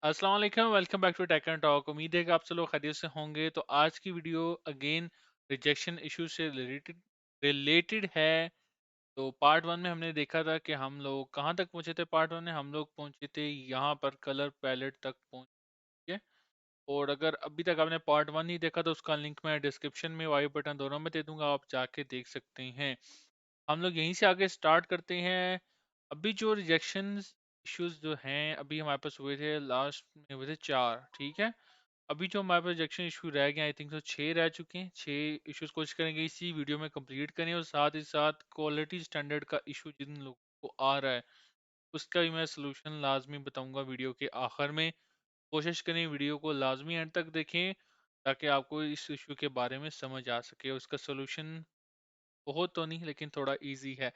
अस्सलाम वालेकुम, welcome back to Tech and Talk. उम्मीद है कि आप सब लोग खैरियत से होंगे। तो आज की वीडियो अगेन रिजेक्शन इशू से रिलेटेड है। तो पार्ट वन में हमने देखा था कि हम लोग कहाँ तक पहुंचे थे। पार्ट वन में हम लोग पहुंचे थे यहाँ पर कलर पैलेट तक पहुंचे। और अगर अभी तक आपने पार्ट वन नहीं देखा तो उसका लिंक मैं डिस्क्रिप्शन में, वाई बटन दोनों में दे दूंगा, आप जाके देख सकते हैं। हम लोग यहीं से आगे स्टार्ट करते हैं। अभी जो रिजेक्शन इश्यूज जो हैं अभी हमारे पास हुए थे, लास्ट में हुए थे चार, ठीक है। अभी जो हमारे पास रिजेक्शन इशू रह गए, आई थिंक तो छः रह चुके हैं। छः इश्यूज कोशिश करेंगे इसी वीडियो में कंप्लीट करें, और साथ ही साथ क्वालिटी स्टैंडर्ड का इशू जिन लोगों को आ रहा है उसका भी मैं सोल्यूशन लाजमी बताऊंगा वीडियो के आखिर में। कोशिश करें वीडियो को लाजमी एंड तक देखें ताकि आपको इस इशू के बारे में समझ आ सके। उसका सोल्यूशन बहुत तो नहीं लेकिन थोड़ा इजी है।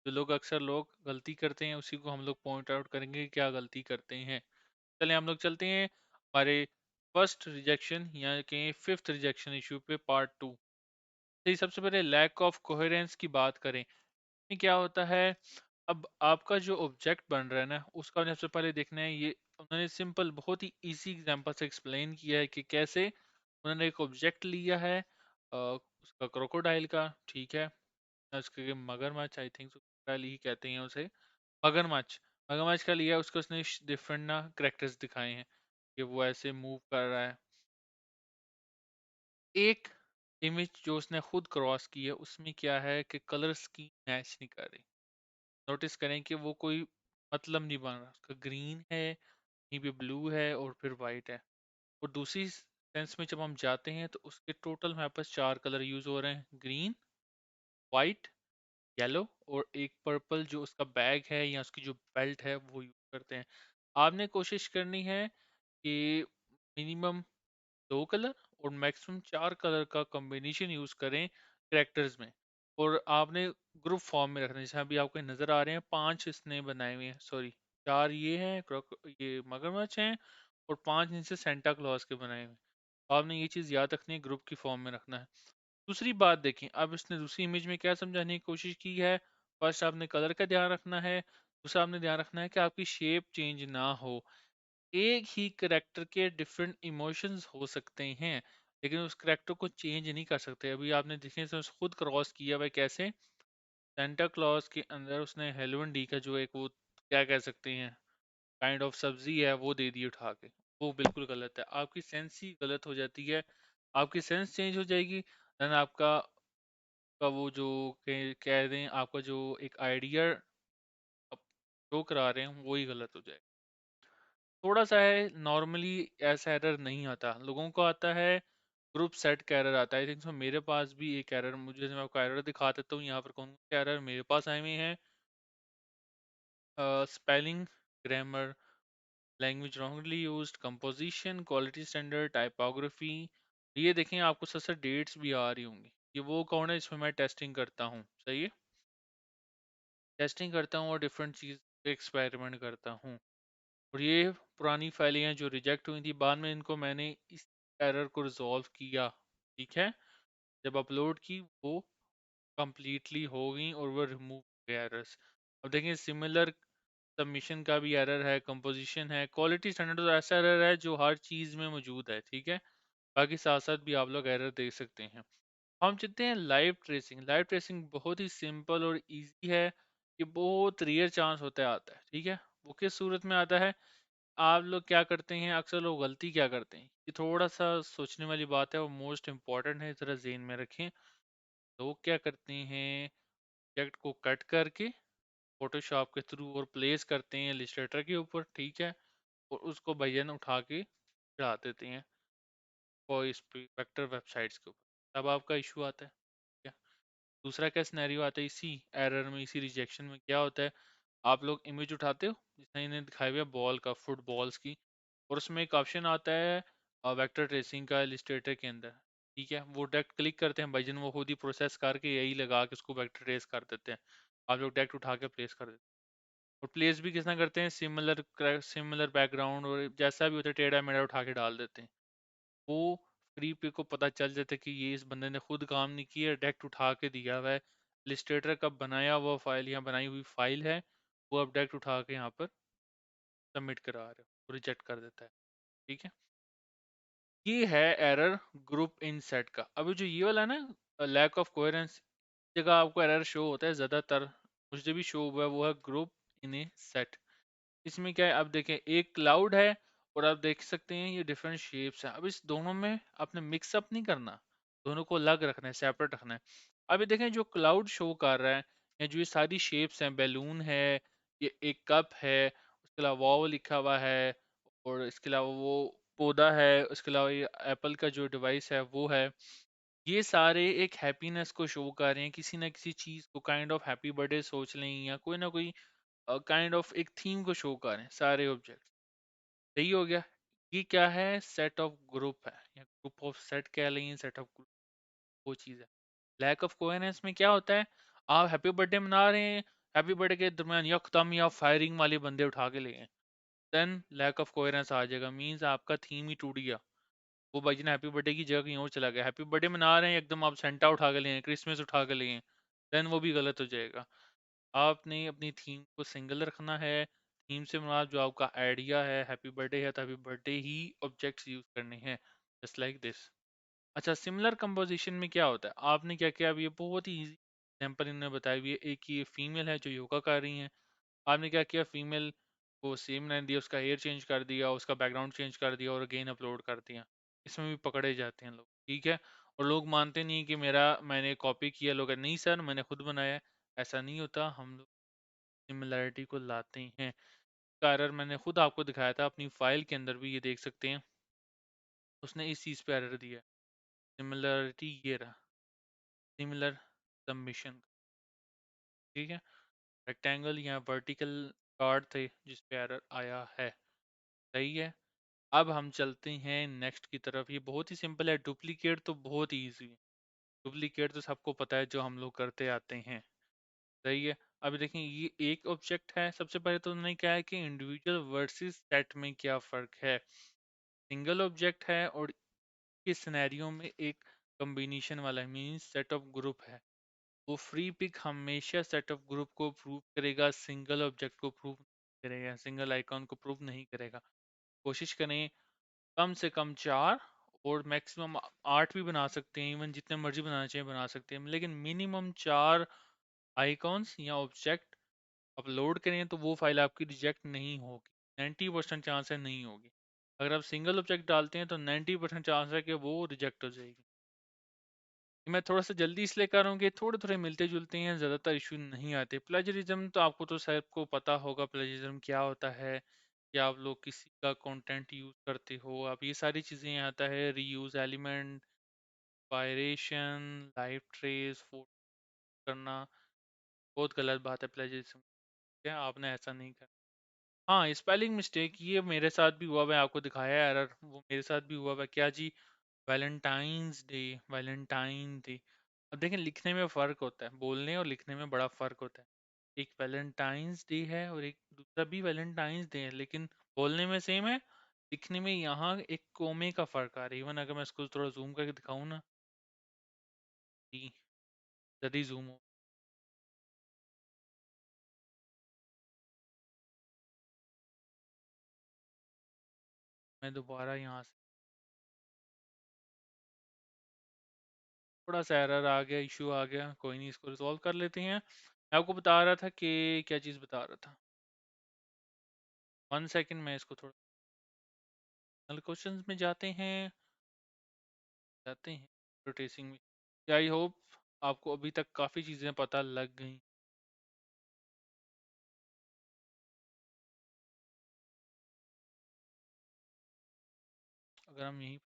जो लोग अक्सर लोग गलती करते हैं उसी को हम लोग पॉइंट आउट करेंगे कि क्या गलती करते हैं। चलिए हम लोग चलते हैं हमारे फर्स्ट रिजेक्शन या कि फिफ्थ रिजेक्शन इशू पे, पार्ट टू। तो सबसे पहले लैक ऑफ कोहेरेंस की बात करें। ये क्या होता है? अब आपका जो ऑब्जेक्ट बन रहा है ना, उसका हमने सबसे पहले देखना है। ये उन्होंने सिंपल बहुत ही इजी एग्जांपल से एक्सप्लेन किया है कि कैसे उन्होंने एक ऑब्जेक्ट लिया है, उसका क्रोकोडाइल का, ठीक है। उसके मगरमच्छ, आई थिंक ही कहते हैं उसे, मगरमच्छ। मगरमच्छ का लिया, उसको उसने डिफरेंट ना करेक्टर्स दिखाए हैं कि वो ऐसे मूव कर रहा है। एक इमेज जो उसने खुद क्रॉस की है उसमें क्या है कि कलर स्कीम मैच नहीं कर रही। नोटिस करें कि वो कोई मतलब नहीं बन रहा। उसका ग्रीन है, कहीं पे ब्लू है और फिर वाइट है। और दूसरी सेंस में जब हम जाते हैं तो उसके टोटल हमारे पास चार कलर यूज हो रहे हैं, ग्रीन, वाइट, येलो और एक पर्पल जो उसका बैग है या उसकी जो बेल्ट है वो यूज करते हैं। आपने कोशिश करनी है कि मिनिमम दो कलर और मैक्सिमम चार कलर का कॉम्बिनेशन यूज करें करेक्टर्स में। और आपने ग्रुप फॉर्म में रखना है। जैसे अभी आपको नजर आ रहे हैं पांच इसने बनाए हुए हैं, सॉरी चार ये हैं, ये मगरमच्छ हैं, और पांच इनसे सेंटा क्लॉज के बनाए हुए हैं। तो आपने ये चीज याद रखनी है, ग्रुप की फॉर्म में रखना है। दूसरी बात देखें, अब इसने दूसरी इमेज में क्या समझाने की कोशिश की है। फर्स्ट आपने कलर का ध्यान रखना है, दूसरा आपने ध्यान रखना है कि आपकी शेप चेंज ना हो। एक ही करेक्टर के डिफरेंट इमोशंस हो सकते हैं लेकिन उस करेक्टर को चेंज नहीं कर सकते। अभी आपने देखे तो खुद क्रॉस किया हुआ है कैसे। सेंटा क्लॉज के अंदर उसने हेलोइन डी का जो एक वो क्या कह सकते हैं काइंड ऑफ सब्जी है वो दे दी उठा के। वो बिल्कुल गलत है, आपकी सेंस ही गलत हो जाती है। आपकी सेंस चेंज हो जाएगी, देन आपका का वो जो कह दें आपका जो एक आइडिया शो करा रहे हैं वही गलत हो जाएगा। थोड़ा सा है, नॉर्मली ऐसा एरर नहीं आता, लोगों को आता है ग्रुप सेट का एरर आता है। आई थिंक सो मेरे पास भी एक एरर, मुझे मैं आपको एरर दिखा देता हूँ यहाँ पर कौन सा एरर मेरे पास आए हुए हैं। Spelling, grammar, language wrongly used, composition, quality standard, typography. ये देखें आपको सबसे डेट्स भी आ रही होंगी। ये वो कौन है इसमें मैं टेस्टिंग करता हूँ, सही है। टेस्टिंग करता हूँ और डिफरेंट चीज़ पे एक्सपेरिमेंट करता हूँ। और ये पुरानी फाइलें हैं जो रिजेक्ट हुई थी, बाद में इनको मैंने इस एरर को रिजॉल्व किया, ठीक है। जब अपलोड की वो कंप्लीटली हो गई और वो रिमूव हो गया एरर्स। अब देखें सिमिलर सबमिशन का भी एरर है, कंपोजिशन है, क्वालिटी स्टैंडर्ड तो ऐसा एरर है जो हर चीज़ में मौजूद है, ठीक है। बाकी साथ साथ भी आप लोग एरर देख सकते हैं। हम चलते हैं लाइव ट्रेसिंग। लाइव ट्रेसिंग बहुत ही सिंपल और इजी है। ये बहुत रेयर चांस होता है आता है, ठीक है। वो किस सूरत में आता है? आप लोग क्या करते हैं, अक्सर लोग गलती क्या करते हैं, ये थोड़ा सा सोचने वाली बात है और मोस्ट इम्पॉर्टेंट है, जरा जेहन में रखें। लोग क्या करते हैं, टेक्स्ट को कट करके फोटोशॉप के थ्रू और प्लेस करते हैं इलस्ट्रेटर के ऊपर, ठीक है। और उसको भजन उठा के चढ़ा देते हैं और इस पे वेक्टर वेबसाइट्स के ऊपर, तब आपका इशू आता है, ठीक है। दूसरा क्या सिनेरियो आता है इसी एरर में, इसी रिजेक्शन में क्या होता है, आप लोग इमेज उठाते हो जिसने इन्हें दिखाया हुआ बॉल का, फुटबॉल्स की, और उसमें एक ऑप्शन आता है वेक्टर ट्रेसिंग का इलस्ट्रेटर के अंदर, ठीक है। वो डायरेक्ट क्लिक करते हैं, भाईजन वो खुद ही प्रोसेस करके यही लगा के उसको वेक्टर ट्रेस कर देते हैं। आप लोग डायरेक्ट उठा के प्लेस कर देते हैं। और प्लेस भी कितना करते हैं, सिमिलर सिमिलर बैकग्राउंड और जैसा भी होता है टेढ़ा मेढ़ा उठा के डाल देते हैं। वो फ्री पे को पता चल जाता है कि ये इस बंदे ने खुद काम नहीं किया, डायरेक्ट उठा के दिया हुआ है। इलस्ट्रेटर का बनाया हुआ फाइल या बनाई हुई फाइल है, वो आप डायरेक्ट उठा के यहाँ पर सबमिट करा रहे हो। रिजेक्ट कर देता है। ठीक है, ये है एरर ग्रुप इन सेट का। अभी जो ये वाला है ना, लैक ऑफ कोहेरेंस, जगह आपको एरर शो होता है ज़्यादातर, मुझे भी शो हुआ है, वो है ग्रुप इन ए सेट। इसमें क्या है, आप देखें एक क्लाउड है और आप देख सकते हैं ये डिफरेंट शेप्स हैं। अब इस दोनों में आपने मिक्सअप नहीं करना, दोनों को अलग रखना है, सेपरेट रखना है। अभी देखें जो क्लाउड शो कर रहा है, या जो ये सारी शेप्स हैं, बैलून है, ये एक कप है, उसके अलावा वाव लिखा हुआ है, और इसके अलावा वो पौधा है, उसके अलावा ये एप्पल का जो डिवाइस है वो है, ये सारे एक हैप्पीनेस को शो कर रहे हैं, किसी ना किसी चीज को, काइंड ऑफ हैप्पी बर्थडे सोच लें, या कोई ना कोई काइंड ऑफ एक थीम को शो कर रहे हैं सारे ऑब्जेक्ट। सही हो गया। ये क्या है, सेट ऑफ ग्रुप है, या ग्रुप ऑफ सेट कह लें, सेट ऑफ ग्रुप वो चीज़ है। लैक ऑफ कोहेरेंस में क्या होता है, आप हैप्पी बर्थडे मना रहे हैं, हैप्पी बर्थडे के दरमियान यकदम या फायरिंग वाले बंदे उठा के ले गए, देन लैक ऑफ कोहेरेंस आ जाएगा, मींस आपका थीम ही टूट गया। वो भाई जी ने हैप्पी बर्थडे की जगह कहीं और चला गया, हैप्पी बर्थडे मना रहे हैं, एकदम आप सेंटा उठा के ले आए, क्रिसमस उठा के ले आए, देन वो भी गलत हो जाएगा। आपने अपनी थीम को सिंगल रखना है, थीम से मुराद जो आपका आइडिया है, हैप्पी बर्थडे है तो हैप्पी बर्थडे ही ऑब्जेक्ट्स यूज करने हैं, जस्ट लाइक दिस। अच्छा, सिमिलर कंपोजिशन में क्या होता है, आपने क्या किया, अब ये बहुत ही इजी एग्जाम्पल इन्होंने बताई हुई है। एक ये फीमेल है जो योगा कर रही है, आपने क्या किया, फीमेल को सेम लाइन दिया, उसका हेयर चेंज कर दिया, उसका बैकग्राउंड चेंज कर दिया और अगेन अपलोड कर दिया। इसमें भी पकड़े जाते हैं लोग, ठीक है। और लोग मानते नहीं कि मेरा मैंने कॉपी किया, लोग नहीं सर मैंने खुद बनाया है। ऐसा नहीं होता, हम लोग सिमिलैरिटी को लाते हैं। इसका एरर मैंने खुद आपको दिखाया था अपनी फाइल के अंदर भी, ये देख सकते हैं, उसने इस चीज़ पे एरर दिया। सिमिलरिटी ये रहा, सिमिलर सबमिशन, ठीक है। रेक्टेंगल या वर्टिकल कार्ड थे जिस पे एरर आया है, सही है। अब हम चलते हैं नेक्स्ट की तरफ। ये बहुत ही सिंपल है, डुप्लीकेट तो बहुत ही ईजी है। डुप्लीकेट तो सबको पता है, जो हम लोग करते आते हैं, सही है। अभी देखें ये एक ऑब्जेक्ट है, सबसे पहले तो उन्होंने क्या है कि इंडिविजुअल वर्सेस सेट में क्या फ़र्क है। सिंगल ऑब्जेक्ट है और इस सिनेरियो में एक कॉम्बिनेशन वाला मींस सेट ऑफ ग्रुप है, वो फ्री पिक हमेशा सेट ऑफ ग्रुप को प्रूव करेगा, सिंगल ऑब्जेक्ट को प्रूव करेगा, सिंगल आइकॉन को प्रूव नहीं करेगा। कोशिश करें कम से कम 4 और मैक्सिमम 8 भी बना सकते हैं, इवन जितने मर्जी बनाना चाहिए बना सकते हैं, लेकिन मिनिमम 4 आइकॉन्स या ऑब्जेक्ट अपलोड करें तो वो फाइल आपकी रिजेक्ट नहीं होगी। 90% चांस है नहीं होगी। अगर आप सिंगल ऑब्जेक्ट डालते हैं तो 90% चांस है कि वो रिजेक्ट हो जाएगी। मैं थोड़ा सा जल्दी इसलिए कर रहा हूँ कि थोड़े थोड़े मिलते जुलते हैं, ज़्यादातर इशू नहीं आते। प्लेजरिज्म तो आपको तो सबको पता होगा, प्लेजरिज्म क्या होता है, कि आप लोग किसी का कंटेंट यूज करते हो, आप ये सारी चीज़ें आता है, रीयूज एलिमेंट, पायरेशन, लाइव ट्रेस, फोटो करना, बहुत गलत बात है प्लेजरिज्म। क्या आपने ऐसा नहीं करना। हाँ, स्पेलिंग मिस्टेक ये मेरे साथ भी हुआ हुआ है, आपको दिखाया है एरर, वो मेरे साथ भी हुआ हुआ है। क्या जी, वैलेंटाइंस डे, वैलेंटाइन डे। अब देखें लिखने में फ़र्क होता है, बोलने और लिखने में बड़ा फ़र्क होता है। एक वैलेंटाइंस डे है और एक दूसरा भी वैलेंटाइंस डे है, लेकिन बोलने में सेम है, लिखने में यहाँ एक कोमे का फ़र्क आ रहा है। इवन अगर मैं इसको थोड़ा जूम करके दिखाऊँ ना, जी, जल्दी जूम हो, मैं दोबारा यहाँ से, थोड़ा सा एरर आ गया, इशू आ गया, कोई नहीं, इसको रिजॉल्व कर लेते हैं। मैं आपको बता रहा था कि क्या चीज़ बता रहा था, 1 सेकंड में इसको थोड़ा क्वेश्चंस में जाते हैं ट्रेसिंग में। आई होप आपको अभी तक काफ़ी चीज़ें पता लग गई। अगर हम यहीं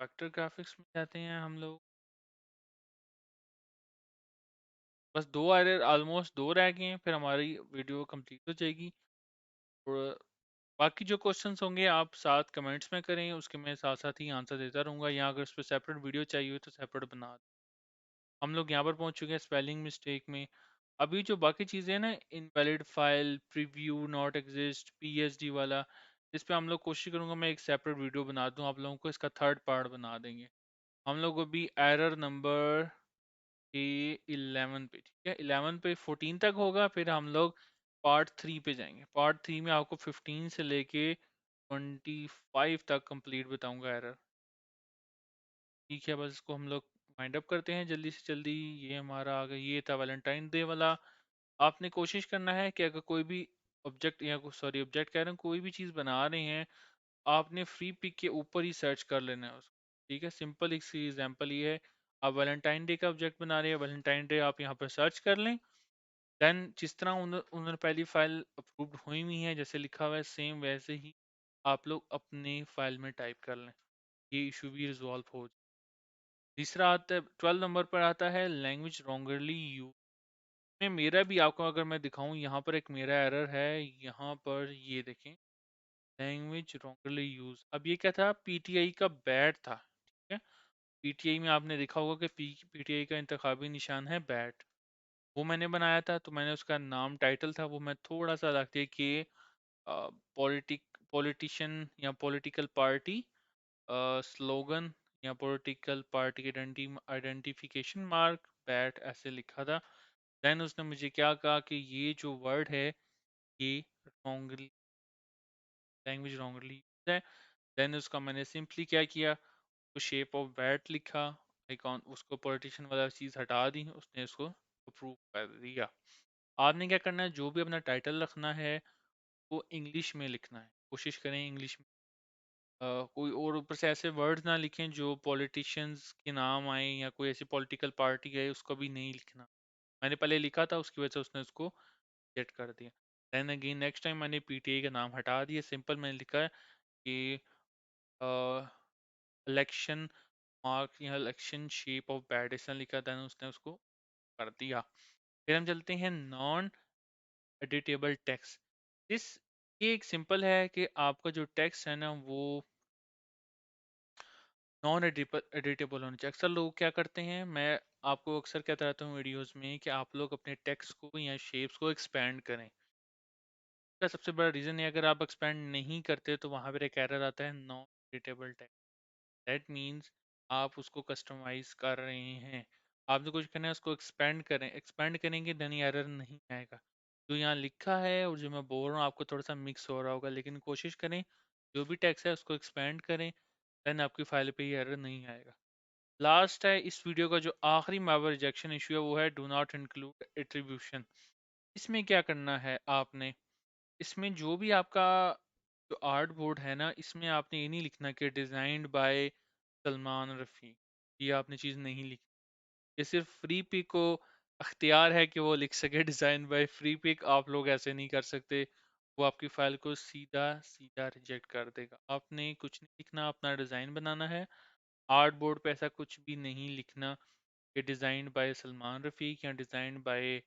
वेक्टर ग्राफिक्स में जाते हैं हम लोग, बस 2 एरर, ऑलमोस्ट 2 रह गए हैं, फिर हमारी वीडियो कंप्लीट हो जाएगी। और बाकी जो क्वेश्चंस होंगे आप साथ कमेंट्स में करें, उसके मैं साथ साथ ही आंसर देता रहूँगा, या अगर उस पर सेपरेट वीडियो चाहिए हो तो सेपरेट बना दें। हम लोग यहाँ पर पहुँच चुके हैं स्पेलिंग मिस्टेक में। अभी जो बाकी चीज़ें हैं ना, invalid file, preview not exist, PhD वाला, इस पे हम लोग कोशिश करूँगा मैं एक सेपरेट वीडियो बना दूँ आप लोगों को, इसका थर्ड पार्ट बना देंगे। हम लोग अभी एरर नंबर ये 11 पे, ठीक है, 11 पे 14 तक होगा, फिर हम लोग पार्ट 3 पे जाएंगे। पार्ट 3 में आपको 15 से लेके 25 तक कंप्लीट बताऊंगा एरर। ठीक है, बस इसको हम लोग वाइंड अप करते हैं जल्दी से जल्दी। ये हमारा आ गया, ये था वैलेंटाइन डे वाला। आपने कोशिश करना है कि अगर कोई भी ऑब्जेक्ट या सॉरी ऑब्जेक्ट कह रहे हैं, कोई भी चीज़ बना रहे हैं, आपने फ्री पिक के ऊपर ही सर्च कर लेना है उसको। ठीक है, सिंपल एक सी एग्जांपल ये है, आप वैलेंटाइन डे का ऑब्जेक्ट बना रहे हैं, वैलेंटाइन डे आप यहाँ पर सर्च कर लें। देन जिस तरह उन्होंने पहली फाइल अप्रूव्ड हुई हुई है जैसे लिखा हुआ है, सेम वैसे ही आप लोग अपने फाइल में टाइप कर लें, ये इशू भी रिजॉल्व हो जाए। तीसरा आता है, 12 नंबर पर आता है लैंग्वेज रॉन्गरली यूज में। मेरा भी आपको अगर मैं दिखाऊं, यहाँ पर एक मेरा एरर है, यहाँ पर ये देखें, लैंग्वेज रॉन्गरली यूज। अब ये क्या था, पीटीआई का बैट था। ठीक है, पीटीआई में आपने देखा होगा कि पीटीआई का इंतखाबी निशान है बैट, वो मैंने बनाया था। तो मैंने उसका नाम टाइटल था वो मैं थोड़ा सा रख दिया कि पॉलिटिक पॉलिटिशियन या पॉलिटिकल पार्टी स्लोगन या political party identification mark bat ऐसे लिखा था। देन उसने मुझे क्या कहा कि ये जो वर्ड है ये रॉन्गली, लैंग्वेज रॉन्गली है। देन उसका मैंने सिंपली क्या किया, तो शेप ऑफ बैट लिखा, आइकॉन, उसको पॉलिटिशियन वाला चीज़ हटा दी, उसने उसको अप्रूव कर दिया। आपने क्या करना है, जो भी अपना टाइटल रखना है वो इंग्लिश में लिखना है, कोशिश करें इंग्लिश में। कोई और ऊपर से ऐसे वर्ड्स ना लिखें जो पॉलिटिशियंस के नाम आए या कोई ऐसी पॉलिटिकल पार्टी है, उसको भी नहीं लिखना। मैंने पहले लिखा था, उसकी वजह से उसने उसको रिजेक्ट कर दिया। देन अगेन नेक्स्ट टाइम मैंने पीटीआई का नाम हटा दिया, सिंपल मैंने लिखा है कि इलेक्शन मार्क या इलेक्शन शेप ऑफ बैट ऐसा लिखा था, उसने उसको कर दिया। फिर हम चलते हैं नॉन एडिटेबल टेक्स्ट। इस ये एक सिंपल है कि आपका जो टेक्स्ट है ना वो नॉन एडिटेबल होना चाहिए। अक्सर लोग क्या करते हैं, मैं आपको अक्सर कहता रहता हूँ वीडियोस में कि आप लोग अपने टेक्स्ट को या शेप्स को एक्सपेंड करें। इसका सबसे बड़ा रीज़न है, अगर आप एक्सपेंड नहीं करते तो वहाँ पर एक एरर आता है non editable text. That means आप उसको कस्टमाइज कर रहे हैं, आपने कुछ करना है उसको एक्सपेंड करें, एक्सपेंड करेंगे देन एरर नहीं आएगा। जो यहाँ लिखा है और जो मैं बोल रहा हूँ आपको थोड़ा सा मिक्स हो रहा होगा, लेकिन कोशिश करें जो भी टेक्स्ट है उसको एक्सपेंड करें, देन आपकी फाइल पे ये एरर नहीं आएगा। लास्ट है इस वीडियो का जो आखिरी मावर रिजेक्शन इशू है, वो है डू नॉट इंक्लूड एट्रीब्यूशन। इसमें क्या करना है आपने, इसमें जो भी आपका जो आर्ट बोर्ड है ना, इसमें आपने ये नहीं लिखना कि डिजाइन्ड बाय सलमान रफ़ी, ये आपने चीज़ नहीं लिखी। ये सिर्फ फ्री पिक को अख्तियार है कि वो लिख सके डिज़ाइन बाय फ्री पिक, आप लोग ऐसे नहीं कर सकते, वो आपकी फाइल को सीधा सीधा रिजेक्ट कर देगा। आपने कुछ नहीं लिखना, अपना डिज़ाइन बनाना है, आर्ट बोर्ड पे ऐसा कुछ भी नहीं लिखना कि डिज़ाइन बाय सलमान रफ़ीक या डिज़ाइन बाय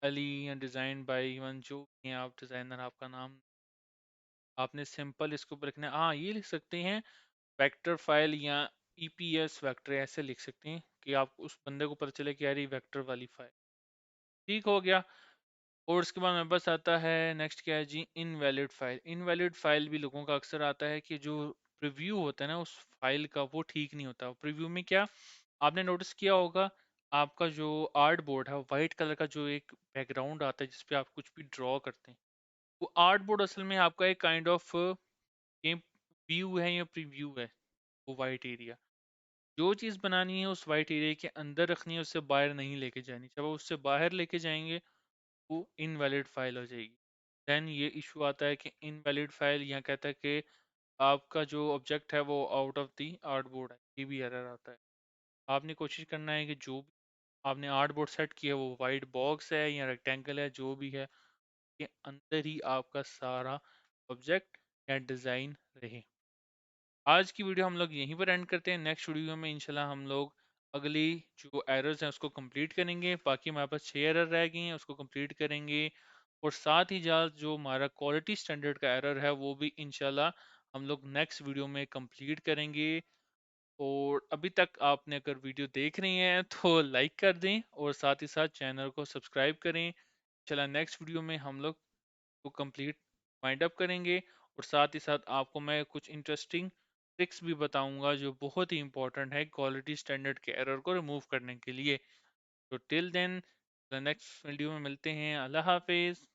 अली या डिज़ाइन बाय इवन जो भी हैं आप डिज़ाइनर, आपका नाम आपने सिंपल इसके ऊपर लिखना है। हाँ, ये लिख सकते हैं वेक्टर फाइल या ईपीएस वेक्टर, ऐसे लिख सकते हैं कि आप उस बंदे को पता चले कि यार ये वेक्टर वाली फाइल। ठीक हो गया। और उसके बाद मेरे पास आता है नेक्स्ट क्या है जी, इनवैलिड फाइल। इनवैलिड फाइल भी लोगों का अक्सर आता है कि जो प्रीव्यू होता है ना उस फाइल का वो ठीक नहीं होता। प्रीव्यू में क्या आपने नोटिस किया होगा, आपका जो आर्ट बोर्ड है वाइट कलर का जो एक बैकग्राउंड आता है जिसपे आप कुछ भी ड्रॉ करते हैं, वो आर्ट बोर्ड असल में आपका एक काइंड ऑफ ये व्यू है या प्रीव्यू है। वो वाइट एरिया, जो चीज़ बनानी है उस वाइट एरिया के अंदर रखनी है, उससे बाहर नहीं लेके जानी। जब आप उससे बाहर लेके जाएंगे वो इनवैलिड फाइल हो जाएगी। देन ये इशू आता है कि इनवैलिड फाइल यहाँ कहता है कि आपका जो ऑब्जेक्ट है वो out of the art board है, ये भी एरर आता है। आपने कोशिश करना है कि जो भी आपने आर्ट बोर्ड सेट किया है वो वाइट बॉक्स है या रेक्टेंगल है जो भी है, के अंदर ही आपका सारा ऑब्जेक्ट या डिज़ाइन रहे। आज की वीडियो हम लोग यहीं पर एंड करते हैं। नेक्स्ट वीडियो में इंशाल्लाह हम लोग अगली जो एरर्स हैं उसको कंप्लीट करेंगे। बाकी हमारे पास 6 एरर रह गए हैं, उसको कंप्लीट करेंगे। और साथ ही साथ जो हमारा क्वालिटी स्टैंडर्ड का एरर है वो भी इंशाल्लाह हम लोग नेक्स्ट वीडियो में कंप्लीट करेंगे। और अभी तक आपने अगर वीडियो देख रही हैं तो लाइक कर दें और साथ ही साथ चैनल को सब्सक्राइब करें। इंशाल्लाह नेक्स्ट वीडियो में हम लोग को कंप्लीट वाइंड अप करेंगे। और साथ ही साथ आपको मैं कुछ इंटरेस्टिंग ट्रिक्स भी बताऊंगा जो बहुत ही इंपॉर्टेंट है क्वालिटी स्टैंडर्ड के एरर को रिमूव करने के लिए। तो till then the next video में मिलते हैं। अल्लाह हाफिज़।